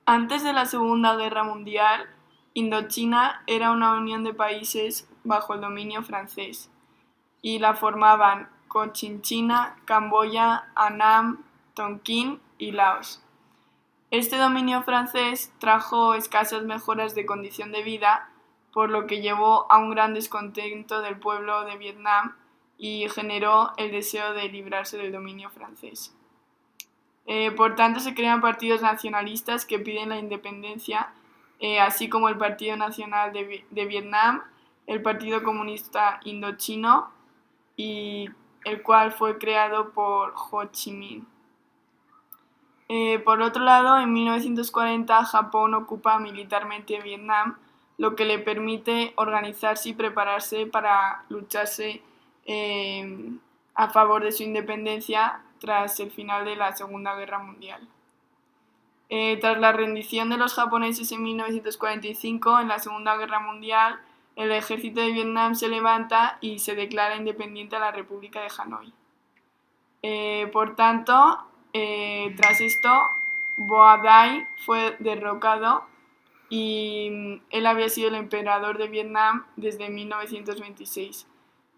Antes de la Segunda Guerra Mundial, Indochina era una unión de países bajo el dominio francés y la formaban Cochinchina, Camboya, Annam, Tonkin y Laos. Este dominio francés trajo escasas mejoras de condición de vida, por lo que llevó a un gran descontento del pueblo de Vietnam y generó el deseo de librarse del dominio francés. Por tanto, se crean partidos nacionalistas que piden la independencia, así como el Partido Nacional de Vietnam, el Partido Comunista Indochino, y el cual fue creado por Ho Chi Minh. Por otro lado, en 1940 Japón ocupa militarmente Vietnam, lo que le permite organizarse y prepararse para lucharse a favor de su independencia tras el final de la Segunda Guerra Mundial. Tras la rendición de los japoneses en 1945, en la Segunda Guerra Mundial, el ejército de Vietnam se levanta y se declara independiente a la República de Hanoi. Por tanto, tras esto, Bo Dai fue derrocado y él había sido el emperador de Vietnam desde 1926.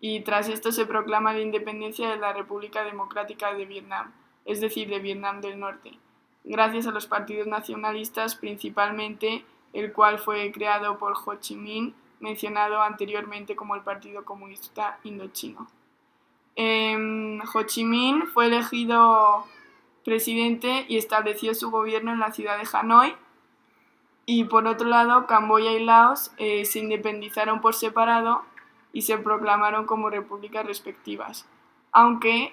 Y tras esto se proclama la independencia de la República Democrática de Vietnam, es decir, de Vietnam del Norte, gracias a los partidos nacionalistas, principalmente el cual fue creado por Ho Chi Minh, mencionado anteriormente como el Partido Comunista Indochino. Ho Chi Minh fue elegido presidente y estableció su gobierno en la ciudad de Hanoi, y por otro lado, Camboya y Laos se independizaron por separado y se proclamaron como repúblicas respectivas, aunque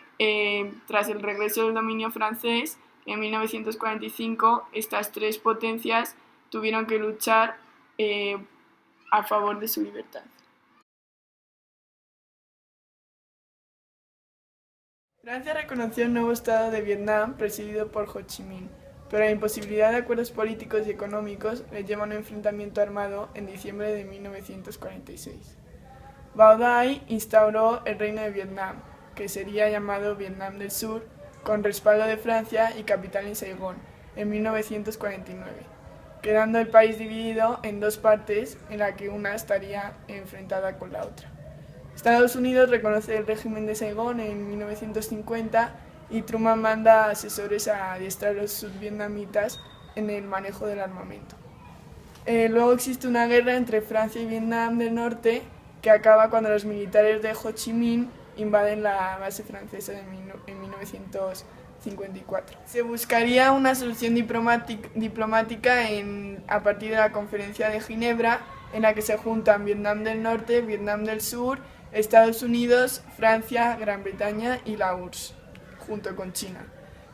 tras el regreso del dominio francés en 1945 estas tres potencias tuvieron que luchar a favor de su libertad. Francia reconoció el nuevo Estado de Vietnam presidido por Ho Chi Minh, pero la imposibilidad de acuerdos políticos y económicos le llevó a un enfrentamiento armado en diciembre de 1946. Bao Dai instauró el Reino de Vietnam, que sería llamado Vietnam del Sur, con respaldo de Francia y capital en Saigón, en 1949, quedando el país dividido en dos partes en la que una estaría enfrentada con la otra. Estados Unidos reconoce el régimen de Saigón en 1950 y Truman manda asesores a adiestrar a los sudvietnamitas en el manejo del armamento. Luego existe una guerra entre Francia y Vietnam del Norte que acaba cuando los militares de Ho Chi Minh invaden la base francesa en 1954. Se buscaría una solución diplomática a partir de la Conferencia de Ginebra, en la que se juntan Vietnam del Norte, Vietnam del Sur, Estados Unidos, Francia, Gran Bretaña y la URSS, junto con China.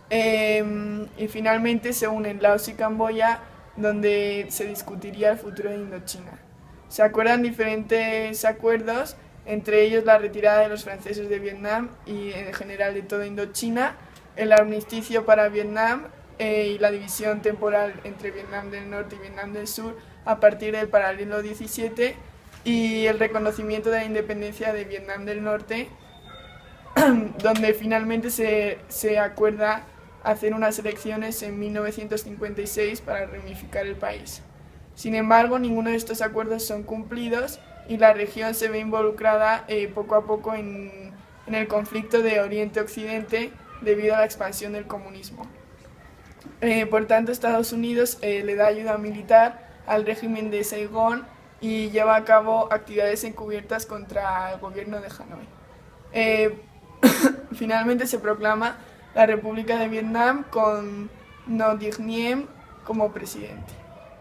Y finalmente se unen Laos y Camboya, donde se discutiría el futuro de Indochina. Se acuerdan diferentes acuerdos, entre ellos la retirada de los franceses de Vietnam y en general de toda Indochina, el armisticio para Vietnam y la división temporal entre Vietnam del Norte y Vietnam del Sur a partir del paralelo 17 y el reconocimiento de la independencia de Vietnam del Norte, donde finalmente se acuerda hacer unas elecciones en 1956 para reunificar el país. Sin embargo, ninguno de estos acuerdos son cumplidos y la región se ve involucrada poco a poco en el conflicto de Oriente-Occidente debido a la expansión del comunismo. Por tanto, Estados Unidos le da ayuda militar al régimen de Saigón y lleva a cabo actividades encubiertas contra el gobierno de Hanoi. Finalmente se proclama la República de Vietnam con Ngo Dinh Diem como presidente.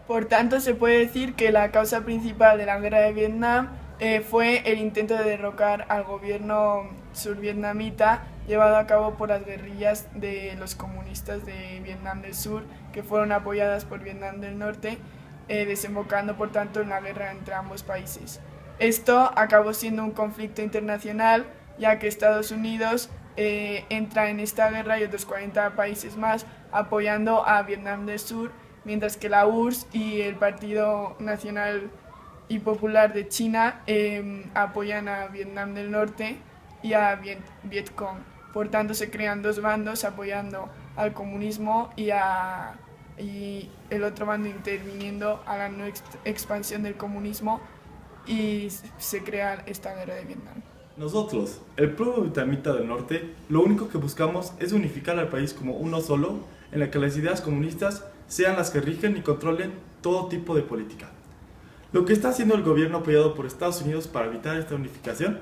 Por tanto, se puede decir que la causa principal de la guerra de Vietnam fue el intento de derrocar al gobierno survietnamita llevado a cabo por las guerrillas de los comunistas de Vietnam del Sur, que fueron apoyadas por Vietnam del Norte, desembocando por tanto en la guerra entre ambos países. Esto acabó siendo un conflicto internacional, ya que Estados Unidos entra en esta guerra y otros 40 países más apoyando a Vietnam del Sur, mientras que la URSS y el Partido Nacional y Popular de China apoyan a Vietnam del Norte y a Vietcong. Por tanto, se crean dos bandos apoyando al comunismo y el otro bando interviniendo a la no expansión del comunismo, y se crea esta guerra de Vietnam. Nosotros, el pueblo vietnamita del norte, lo único que buscamos es unificar al país como uno solo, en la que las ideas comunistas sean las que rigen y controlen todo tipo de política. Lo que está haciendo el gobierno apoyado por Estados Unidos para evitar esta unificación,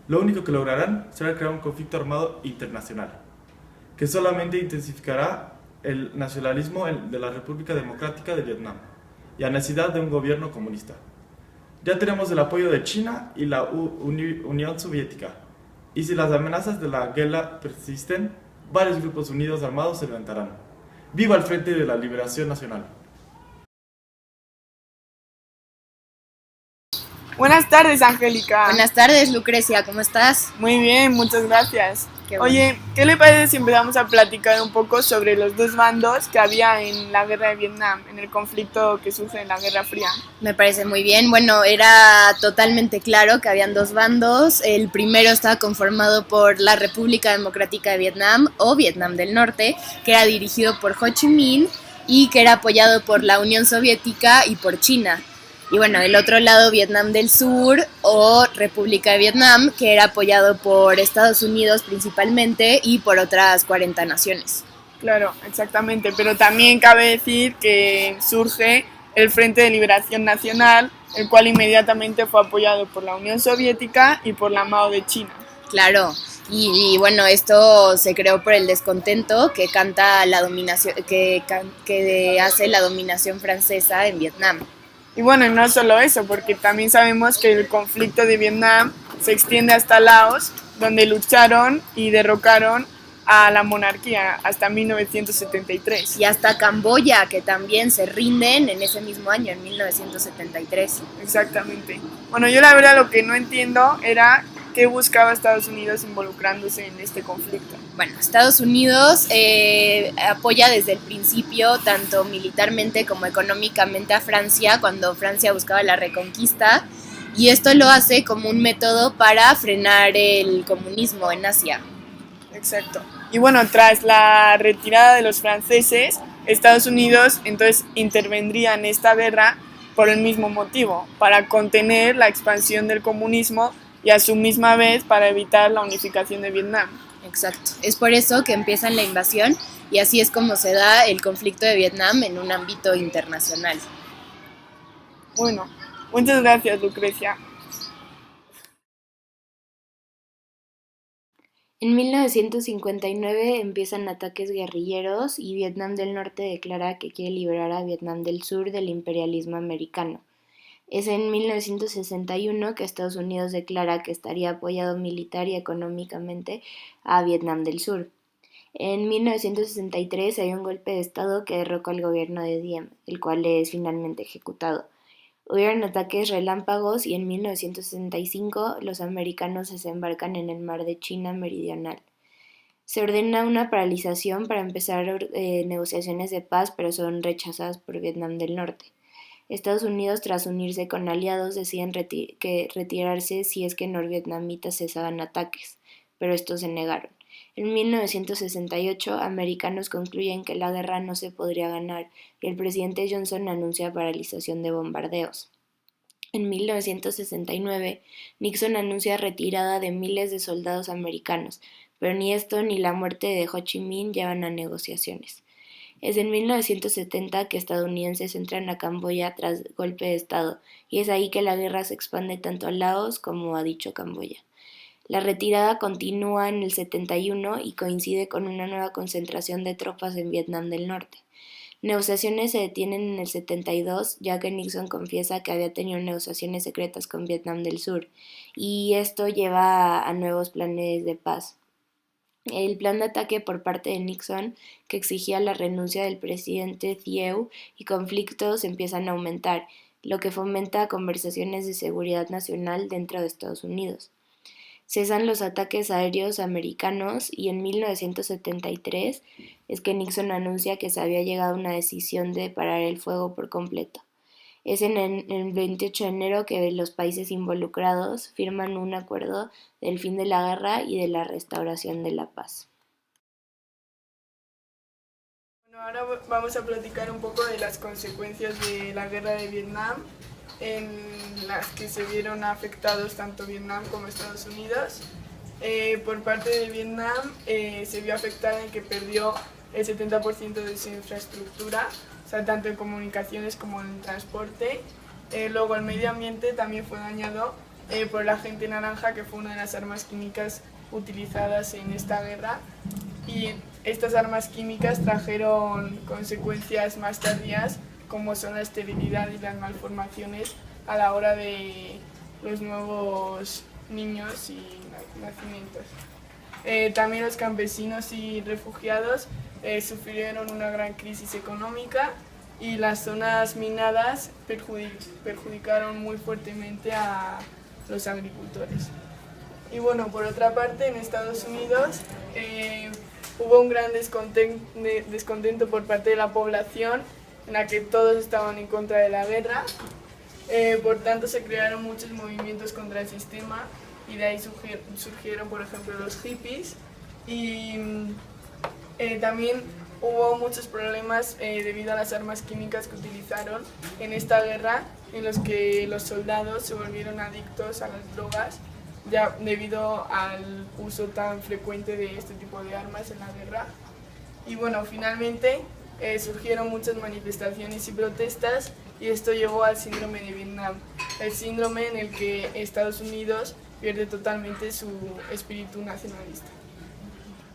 lo único que lograrán será crear un conflicto armado internacional, que solamente intensificará el nacionalismo de la República Democrática de Vietnam y la necesidad de un gobierno comunista. Ya tenemos el apoyo de China y la Unión Soviética, y si las amenazas de la guerra persisten, varios grupos unidos armados se levantarán. ¡Viva el Frente de la Liberación Nacional! Buenas tardes, Angélica. Buenas tardes, Lucrecia, ¿cómo estás? Muy bien, muchas gracias. Qué bueno. Oye, ¿qué le parece si empezamos a platicar un poco sobre los dos bandos que había en la guerra de Vietnam, en el conflicto que surge en la Guerra Fría? Me parece muy bien. Bueno, era totalmente claro que habían dos bandos. El primero estaba conformado por la República Democrática de Vietnam o Vietnam del Norte, que era dirigido por Ho Chi Minh y que era apoyado por la Unión Soviética y por China. Y bueno, del otro lado, Vietnam del Sur o República de Vietnam, que era apoyado por Estados Unidos principalmente y por otras 40 naciones. Claro, exactamente, pero también cabe decir que surge el Frente de Liberación Nacional, el cual inmediatamente fue apoyado por la Unión Soviética y por la Mao de China. Claro, y bueno, esto se creó por el descontento que canta la dominación, que hace la dominación francesa en Vietnam. Y bueno, y no solo eso, porque también sabemos que el conflicto de Vietnam se extiende hasta Laos, donde lucharon y derrocaron a la monarquía hasta 1973. Y hasta Camboya, que también se rinden en ese mismo año, en 1973. Exactamente. Bueno, yo la verdad lo que no entiendo era qué buscaba Estados Unidos involucrándose en este conflicto. Bueno, Estados Unidos apoya desde el principio tanto militarmente como económicamente a Francia cuando Francia buscaba la reconquista, y esto lo hace como un método para frenar el comunismo en Asia. Exacto. Y bueno, tras la retirada de los franceses, Estados Unidos entonces intervendría en esta guerra por el mismo motivo, para contener la expansión del comunismo y a su misma vez para evitar la unificación de Vietnam. Exacto. Es por eso que empiezan la invasión y así es como se da el conflicto de Vietnam en un ámbito internacional. Bueno, muchas gracias, Lucrecia. En 1959 empiezan ataques guerrilleros y Vietnam del Norte declara que quiere liberar a Vietnam del Sur del imperialismo americano. Es en 1961 que Estados Unidos declara que estaría apoyado militar y económicamente a Vietnam del Sur. En 1963 hay un golpe de Estado que derroca al gobierno de Diem, el cual es finalmente ejecutado. Hubieron ataques relámpagos y en 1965 los americanos desembarcan en el mar de China Meridional. Se ordena una paralización para empezar negociaciones de paz, pero son rechazadas por Vietnam del Norte. Estados Unidos, tras unirse con aliados, deciden retirarse si es que norvietnamitas cesaban ataques, pero estos se negaron. En 1968, americanos concluyen que la guerra no se podría ganar y el presidente Johnson anuncia paralización de bombardeos. En 1969, Nixon anuncia retirada de miles de soldados americanos, pero ni esto ni la muerte de Ho Chi Minh llevan a negociaciones. Es en 1970 que estadounidenses entran a Camboya tras golpe de Estado, y es ahí que la guerra se expande tanto a Laos como a dicho Camboya. La retirada continúa en el 71 y coincide con una nueva concentración de tropas en Vietnam del Norte. Negociaciones se detienen en el 72, ya que Nixon confiesa que había tenido negociaciones secretas con Vietnam del Sur, y esto lleva a nuevos planes de paz. El plan de ataque por parte de Nixon, que exigía la renuncia del presidente Thieu, y conflictos empiezan a aumentar, lo que fomenta conversaciones de seguridad nacional dentro de Estados Unidos. cesan los ataques aéreos americanos y en 1973 es que Nixon anuncia que se había llegado a una decisión de parar el fuego por completo. Es en el 28 de enero que los países involucrados firman un acuerdo del fin de la guerra y de la restauración de la paz. Bueno, ahora vamos a platicar un poco de las consecuencias de la guerra de Vietnam, en las que se vieron afectados tanto Vietnam como Estados Unidos. Por parte de Vietnam se vio afectada en que perdió el 70% de su infraestructura, o sea, tanto en comunicaciones como en transporte. Luego el medio ambiente también fue dañado por el agente naranja, que fue una de las armas químicas utilizadas en esta guerra. Y estas armas químicas trajeron consecuencias más tardías, como son la esterilidad y las malformaciones a la hora de los nuevos niños y nacimientos. También los campesinos y refugiados sufrieron una gran crisis económica y las zonas minadas perjudicaron muy fuertemente a los agricultores. Y bueno, por otra parte, en Estados Unidos hubo un gran descontento por parte de la población, en la que todos estaban en contra de la guerra. Por tanto, se crearon muchos movimientos contra el sistema y de ahí surgieron, por ejemplo, los hippies. Y también hubo muchos problemas debido a las armas químicas que utilizaron en esta guerra, en los que los soldados se volvieron adictos a las drogas, ya debido al uso tan frecuente de este tipo de armas en la guerra. Y bueno, finalmente surgieron muchas manifestaciones y protestas, y esto llevó al síndrome de Vietnam, el síndrome en el que Estados Unidos pierde totalmente su espíritu nacionalista.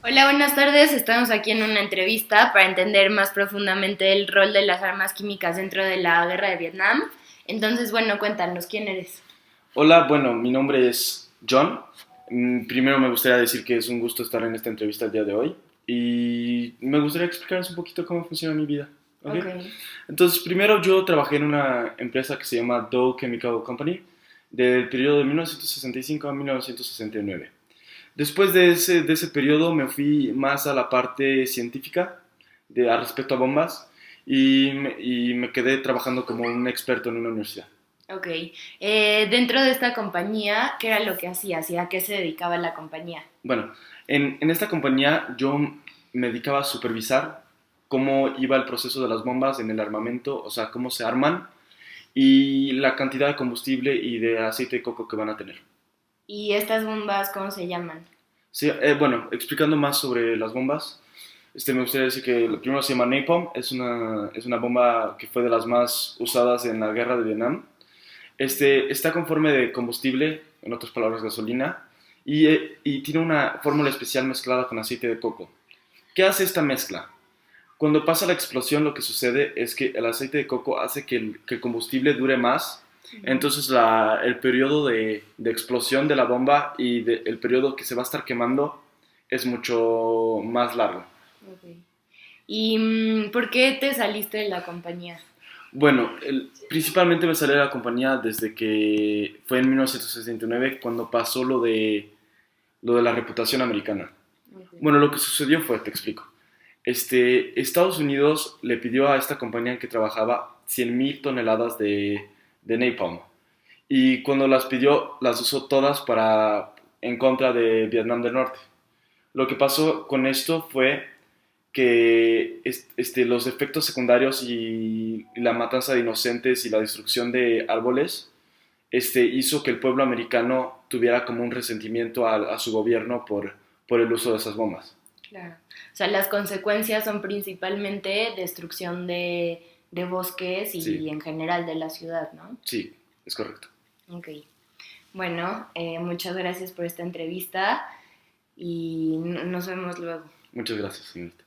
Hola, buenas tardes. Estamos aquí en una entrevista para entender más profundamente el rol de las armas químicas dentro de la guerra de Vietnam. Entonces, bueno, cuéntanos, ¿quién eres? Hola, bueno, mi nombre es John. Primero me gustaría decir que es un gusto estar en esta entrevista el día de hoy y me gustaría explicarles un poquito cómo funciona mi vida. ¿Okay? Entonces, primero yo trabajé en una empresa que se llama Dow Chemical Company del periodo de 1965 a 1969. Después de ese periodo me fui más a la parte científica al respecto a bombas y me quedé trabajando como un experto en una universidad. Ok. Dentro de esta compañía, ¿qué era lo que hacías y a qué se dedicaba la compañía? Bueno, en esta compañía yo me dedicaba a supervisar cómo iba el proceso de las bombas en el armamento, o sea, cómo se arman y la cantidad de combustible y de aceite de coco que van a tener. ¿Y estas bombas cómo se llaman? Sí, bueno, explicando más sobre las bombas, me gustaría decir que lo primero se llama napalm, es una bomba que fue de las más usadas en la guerra de Vietnam. Está conforme de combustible, en otras palabras gasolina, y tiene una fórmula especial mezclada con aceite de coco. ¿Qué hace esta mezcla? Cuando pasa la explosión, lo que sucede es que el aceite de coco hace que el combustible dure más. Entonces el periodo de explosión de la bomba y el periodo que se va a estar quemando es mucho más largo. Okay. ¿Y por qué te saliste de la compañía? Bueno, principalmente me salí de la compañía desde que fue en 1969 cuando pasó lo de la reputación americana. Okay. Bueno, lo que sucedió fue, te explico. Estados Unidos le pidió a esta compañía en que trabajaba 100,000 toneladas de napalm. Y cuando las pidió, las usó todas en contra de Vietnam del Norte. Lo que pasó con esto fue que los efectos secundarios y la matanza de inocentes y la destrucción de árboles hizo que el pueblo americano tuviera como un resentimiento a su gobierno por el uso de esas bombas. Claro. O sea, las consecuencias son principalmente destrucción de bosques y sí, en general de la ciudad, ¿no? Sí, es correcto. Ok. Bueno, muchas gracias por esta entrevista y nos vemos luego. Muchas gracias, señorita.